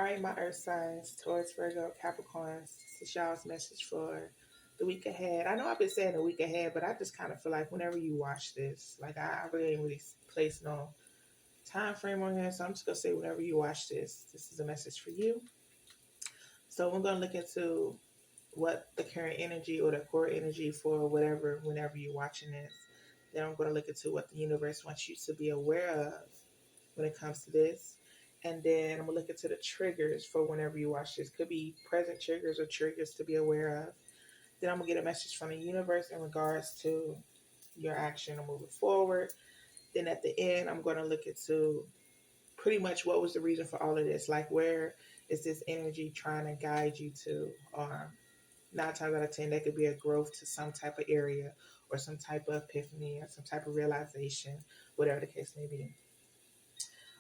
All right, my Earth signs, Taurus, Virgo, Capricorns. This is y'all's message for the week ahead. I know I've been saying the week ahead, but I just kind of feel like whenever you watch this, like I really ain't really placed no time frame on here, so I'm just gonna say whenever you watch this, this is a message for you. So we're gonna look into what the current energy or the core energy for whatever, whenever you're watching this. Then I'm gonna look into what the universe wants you to be aware of when it comes to this. And then I'm gonna look into the triggers for whenever you watch this. Could be present triggers or triggers to be aware of. Then I'm gonna get a message from the universe in regards to your action or moving forward. Then at the end, I'm gonna look into pretty much what was the reason for all of this. Like where is this energy trying to guide you to? Or 9 times out of 10, that could be a growth to some type of area or some type of epiphany or some type of realization, whatever the case may be.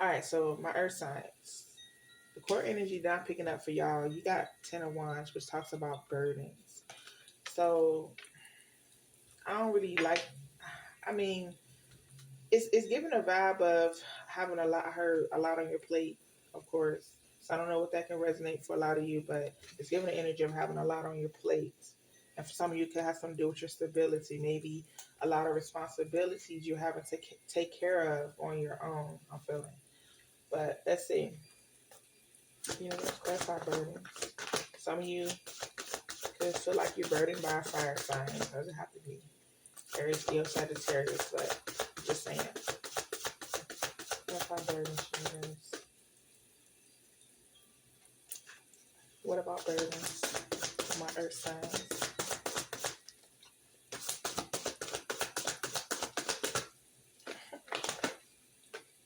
All right, so my earth signs. The core energy that I'm picking up for y'all, you got Ten of Wands, which talks about burdens. So I don't really like, I mean, it's giving a vibe of having a lot, heard a lot on your plate, of course. So I don't know what that can resonate for a lot of you, but it's giving the energy of having a lot on your plate. And for some of you, it could have something to do with your stability, maybe a lot of responsibilities you're having to take care of on your own, I'm feeling. But let's see. You know, let's clarify burden. Some of you could feel like you're burdened by a fire sign. It doesn't have to be Aries, Leo, Sagittarius, but just saying. Clarify burden, shoulders. What about burdens for my earth signs?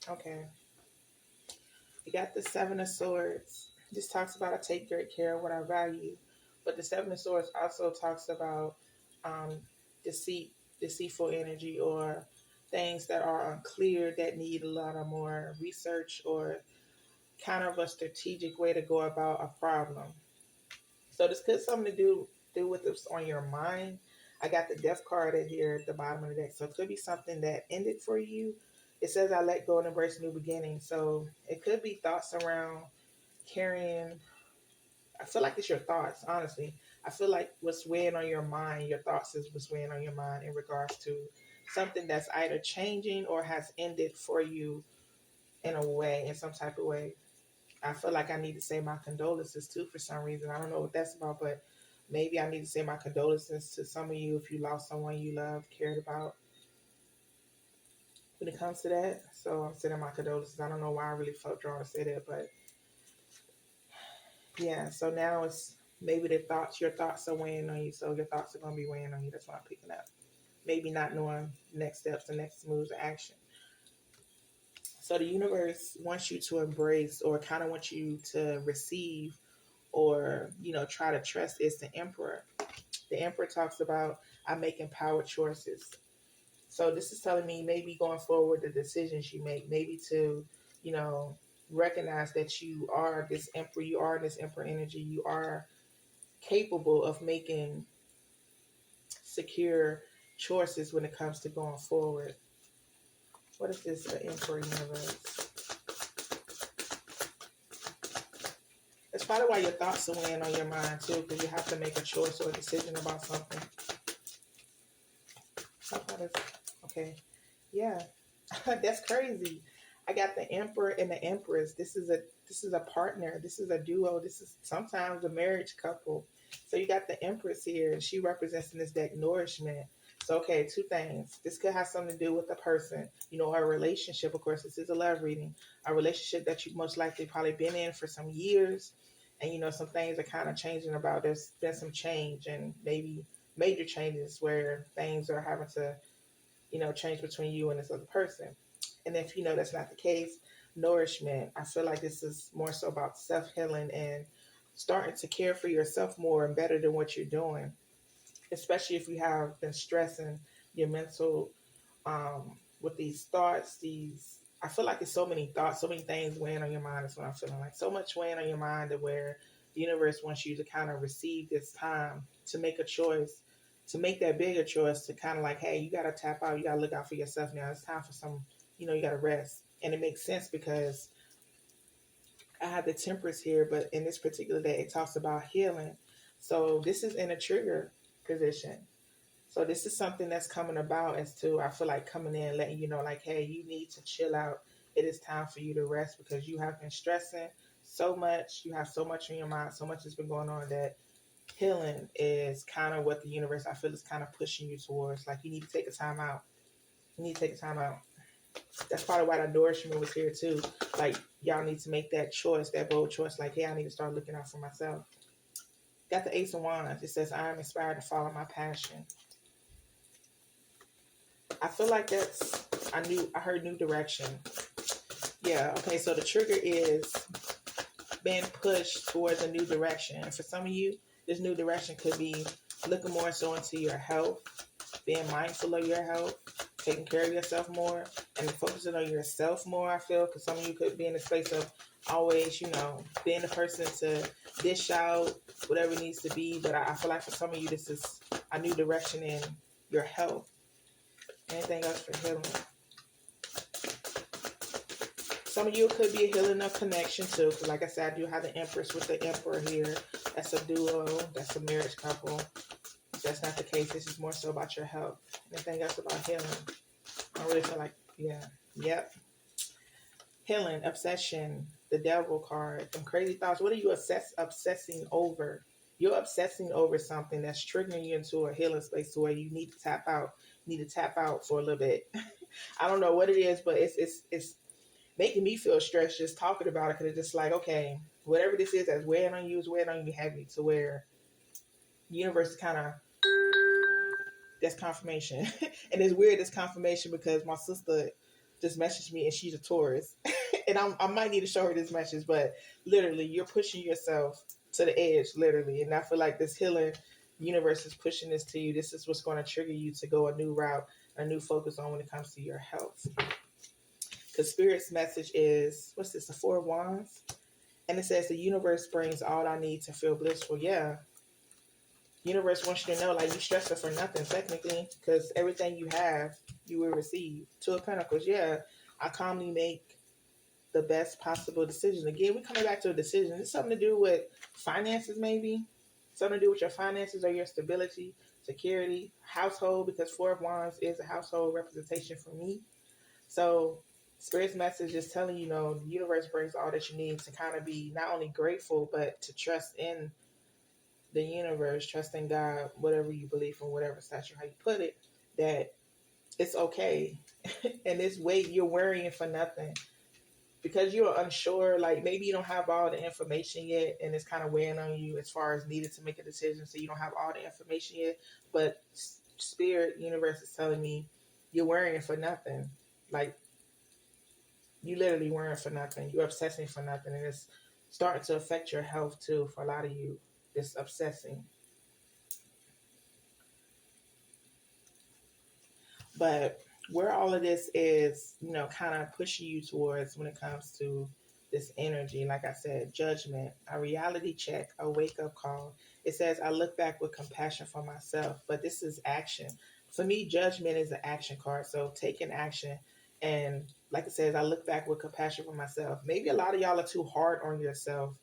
Okay. You got the Seven of Swords. This talks about I take great care of what I value. But the Seven of Swords also talks about um, deceit, deceitful energy, or things that are unclear that need a lot of more research or kind of a strategic way to go about a problem. So this could something to do with what's on your mind. I got the death card in here at the bottom of the deck. So it could be something that ended for you. It says I let go and embrace a new beginning. So it could be thoughts around carrying. I feel like it's your thoughts, honestly. I feel like what's weighing on your mind, your thoughts is what's weighing on your mind in regards to something that's either changing or has ended for you in a way, in some type of way. I feel like I need to say my condolences too for some reason. I don't know what that's about, but maybe I need to say my condolences to some of you if you lost someone you loved, cared about when it comes to that. So I'm sending my condolences. I don't know why I really felt drawn to say that, but yeah. So now it's maybe your thoughts are weighing on you. So your thoughts are going to be weighing on you. That's what I'm picking up. Maybe not knowing the next steps, the next moves, or action. So the universe wants you to embrace or kind of wants you to receive or try to trust is the emperor. The emperor talks about I make empowered choices. So this is telling me maybe going forward the decisions you make, maybe to you know recognize that you are this emperor, you are this emperor energy, you are capable of making secure choices when it comes to going forward. What is this for emperor universe? That's probably why your thoughts are weighing on your mind too, because you have to make a choice or a decision about something. Okay. Yeah. That's crazy. I got the emperor and the empress. This is a partner. This is a duo. This is sometimes a marriage couple. So you got the empress here, and she represents in this deck nourishment. So okay, two things. This could have something to do with the person, a relationship. Of course, this is a love reading, a relationship that you most likely probably been in for some years, and some things are kind of changing about. There's been some change and maybe major changes where things are having to change between you and this other person. And if that's not the case, nourishment, I feel like this is more so about self healing and starting to care for yourself more and better than what you're doing, especially if you have been stressing your mental with these thoughts. I feel like it's so many thoughts, so many things weighing on your mind. Is what I'm feeling like. So much weighing on your mind, to where the universe wants you to kind of receive this time to make a choice, to make that bigger choice, to kind of like, hey, you got to tap out, you got to look out for yourself now. It's time for some, you got to rest. And it makes sense because I have the Temperance here, but in this particular day, it talks about healing. So this is in a trigger position. So this is something that's coming about as to, I feel like, coming in, letting you know, like, hey, you need to chill out. It is time for you to rest because you have been stressing so much. You have so much in your mind. So much has been going on that healing is kind of what the universe, I feel, is kind of pushing you towards. Like, you need to take a time out. You need to take a time out. That's probably why the nourishment was here too. Like, y'all need to make that choice, that bold choice. Like, hey, I need to start looking out for myself. Got the Ace of Wands. It says, I am inspired to follow my passion. I feel like I heard new direction. Yeah, okay, so the trigger is being pushed towards a new direction. And for some of you, this new direction could be looking more so into your health, being mindful of your health, taking care of yourself more, and focusing on yourself more, I feel, because some of you could be in a space of always, being the person to dish out whatever it needs to be. But I feel like for some of you, this is a new direction in your health. Anything else for healing? Some of you could be a healing of connection too, because like I said, I do have the Empress with the Emperor here. That's a duo. That's a marriage couple. If that's not the case, this is more so about your health. Anything else about healing? I really feel like, yep. Healing, obsession, the Devil card, some crazy thoughts. What are you obsessing over? You're obsessing over something that's triggering you into a healing space to where you need to tap out. You need to tap out for a little bit. I don't know what it is, but it's making me feel stressed just talking about it, because it's just like, okay, whatever this is that's weighing on you is weighing on you heavy, to where the universe is kind of, that's confirmation. And it's weird, this confirmation, because my sister just messaged me and she's a Taurus. And I might need to show her this message, but literally you're pushing yourself to the edge, literally. And I feel like this healing universe is pushing this to you. This is what's going to trigger you to go a new route, a new focus on when it comes to your health. Because Spirit's message is, what's this, the Four of Wands? And it says, the universe brings all I need to feel blissful. Yeah. Universe wants you to know, like, you stressing for nothing, technically, because everything you have, you will receive. Two of Pentacles. Yeah. I calmly make the best possible decision. Again, we're coming back to a decision. It's something to do with finances, maybe. Something to do with your finances or your stability, security, household, because Four of Wands is a household representation for me. So Spirit's message is telling you, the universe brings all that you need to kind of be not only grateful, but to trust in the universe, trust in God, whatever you believe in, whatever stature, how you put it, that it's okay. And this weight you're worrying for nothing, because you're unsure, like maybe you don't have all the information yet, and it's kind of weighing on you as far as needed to make a decision, so you don't have all the information yet. But Spirit, universe is telling me you're worrying for nothing. Like, you literally worrying for nothing. You're obsessing for nothing. And it's starting to affect your health too for a lot of you. This obsessing. But where all of this is, kind of pushing you towards when it comes to this energy, like I said, judgment, a reality check, a wake-up call. It says, I look back with compassion for myself. But this is action. For me, judgment is an action card. So taking action. And like it says, I look back with compassion for myself. Maybe a lot of y'all are too hard on yourself.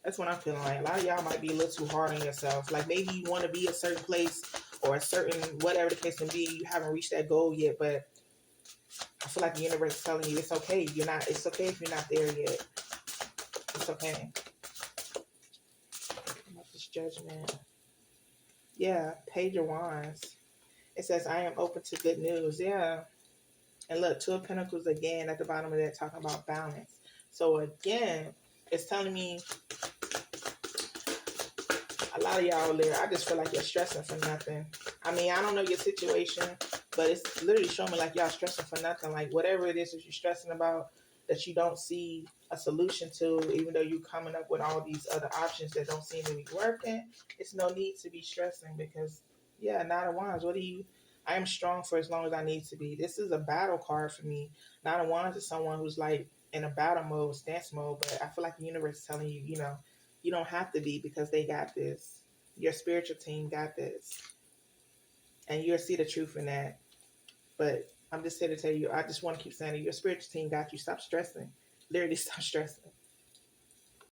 That's what I'm feeling like. A lot of y'all might be a little too hard on yourself. Like, maybe you want to be a certain place or a certain, whatever the case may be, you haven't reached that goal yet, but I feel like the universe is telling you it's okay. It's okay if you're not there yet. It's okay. This judgment. Yeah, Page of Wands. It says, I am open to good news. Yeah. And look, Two of Pentacles again at the bottom of that, talking about balance. So again, it's telling me a lot of y'all there, I just feel like you're stressing for nothing. I mean, I don't know your situation, but it's literally showing me like y'all stressing for nothing. Like, whatever it is that you're stressing about that you don't see a solution to, even though you're coming up with all these other options that don't seem to be working, it's no need to be stressing, because, yeah, Knight of Wands, I am strong for as long as I need to be. This is a battle card for me. Knight of Wands is someone who's like in a battle mode, stance mode, but I feel like the universe is telling you, you don't have to be, because they got this. Your spiritual team got this. And you'll see the truth in that. But I'm just here to tell you, I just want to keep saying it. Your spiritual team got you. Stop stressing. Literally stop stressing.